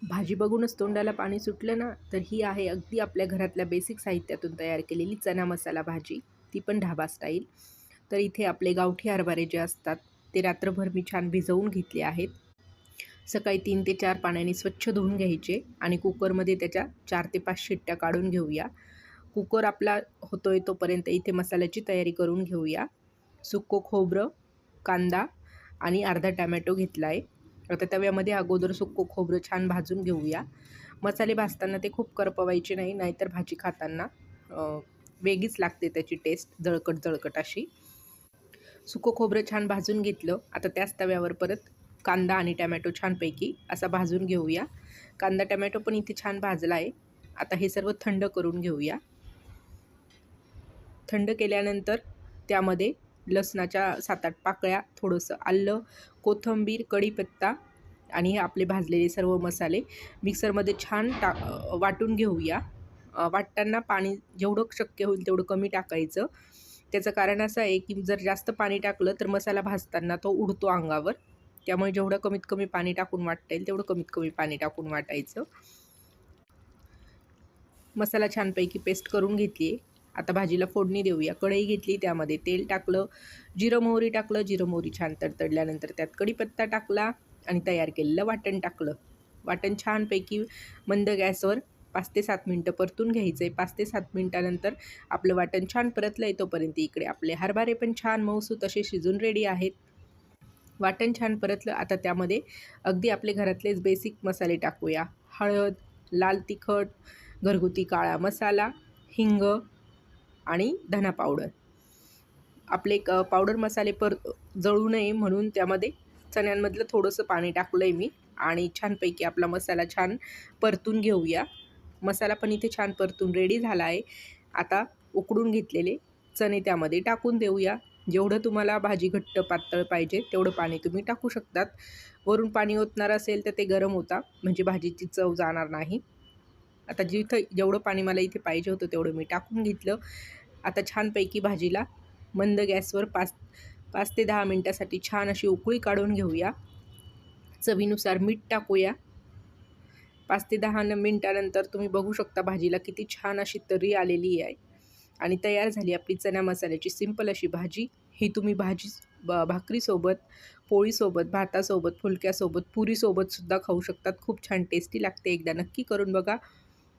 भाजी बघूनच तोंडाला पाणी सुटलं ना, तर ही आहे अगदी आपल्या घरातल्या बेसिक साहित्यातून तयार केलेली चना मसाला भाजी, ती पण ढाबा स्टाईल. तर इथे आपले गावठी हरभरे जे असतात, ते रात्रभर मी छान भिजवून घेतले आहेत. सकाळी 3 ते 4 पाण्याने स्वच्छ धुवून घ्यायचे आणि कुकरमध्ये त्याच्या 4 ते 5 शिट्ट्या काढून घेऊया. कुकर आपला होतोय तोपर्यंत इथे मसाल्याची तयारी करून घेऊया. सुकं खोबरं, कांदा आणि अर्धा टोमॅटो घेतला आहे. आता तव्यामध्ये अगोदर सुकं खोबरं छान भाजून घेऊया. मसाले भाजताना ते खूप करपवायचे नाही, नाहीतर भाजी खाताना वेगळीच लागते त्याची टेस्ट, जळकट अशी. सुकं खोबरं छान भाजून घेतलं. आता त्याच तव्यावर परत कांदा आणि टोमॅटो छानपैकी असा भाजून घेऊया. कांदा टोमॅटो पण इथे छान भाजला आहे. आता हे सर्व थंड करून घेऊया. थंड केल्यानंतर त्यामध्ये लसणाच्या 7-8 पाकळ्या, थोडंसं आलं, कोथिंबीर, कढीपत्ता आणि हे आपले भाजलेले सर्व मसाले मिक्सरमध्ये छान वाटून घेऊया. वाटताना पाणी जेवढं शक्य होईल तेवढं कमी टाकायचं. त्याचं कारण असं आहे की जर जास्त पाणी टाकलं तर मसाला भाजताना तो उडतो अंगावर. त्यामुळे जेवढं कमीत कमी पाणी टाकून वाटता येईल तेवढं कमीत कमी पाणी टाकून वाटायचं. मसाला छानपैकी पेस्ट करून घेतली आहे. आता भाजीला फोडणी देऊया. कढई घेतली, त्यामध्ये तेल टाकलं, जिरं मोहरी टाकलं. जिरं मोहरी छान तडतडल्यानंतर त्यात कढीपत्ता टाकला आणि तयार केलेलं वाटण टाकलं. वाटण छानपैकी मंद गॅसवर 5 ते 7 मिनटं परतून घ्यायचं आहे. 5 ते 7 मिनटानंतर आपलं वाटण छान परतलं आहे तोपर्यंत इकडे आपले हरभरे पण छान मऊसूत असे शिजून रेडी आहेत. वाटण छान परतलं. आता त्यामध्ये अगदी आपले घरातलेच बेसिक मसाले टाकूया. हळद, लाल तिखट, घरगुती काळा मसाला, हिंग आणि धना पावडर. आपले पावडर मसाले जळू नये म्हणून त्यामध्ये चण्यांमधलं थोडंसं पाणी टाकलं आहे मी आणि छानपैकी आपला मसाला छान परतून घेऊया. मसाला पण इथे छान परतून रेडी झाला आहे. आता उकडून घेतलेले चणे त्यामध्ये टाकून देऊया. जेवढं तुम्हाला भाजी घट्ट पातळ पाहिजे तेवढं पाणी तुम्ही टाकू शकतात. वरून पाणी ओतणार असेल तर ते गरम होता म्हणजे भाजीची चव जाणार नाही. आता जेवढं पाणी मला इथे पाहिजे होतं तेवढं मी टाकून घेतलं. आता छानपैकी भाजीला मंद गॅसवर 5 ते 10 मिनटासाठी छान अशी उकळी काढून घेऊया. चवीनुसार मीठ टाकूया. 5 ते 10 मिनटानंतर तुम्ही बघू शकता भाजीला किती छान अशी तर्री आलेली आहे आणि तयार झाली आपली चण्या मसाल्याची सिंपल अशी भाजी. ही तुम्ही भाजी भाकरीसोबत, पोळीसोबत, भातासोबत, फुलक्यासोबत, पुरीसोबतसुद्धा खाऊ शकतात. खूप छान टेस्टी लागते. एकदा नक्की करून बघा.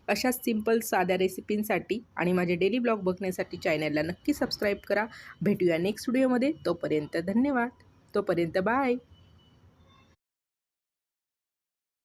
अशाच सिंपल साध्या रेसिपींसाठी आणि माझे डेली ब्लॉग बघण्यासाठी चॅनलला नक्की सबस्क्राईब करा. भेटूया नेक्स्ट व्हिडिओमध्ये. तोपर्यंत धन्यवाद. तोपर्यंत बाय.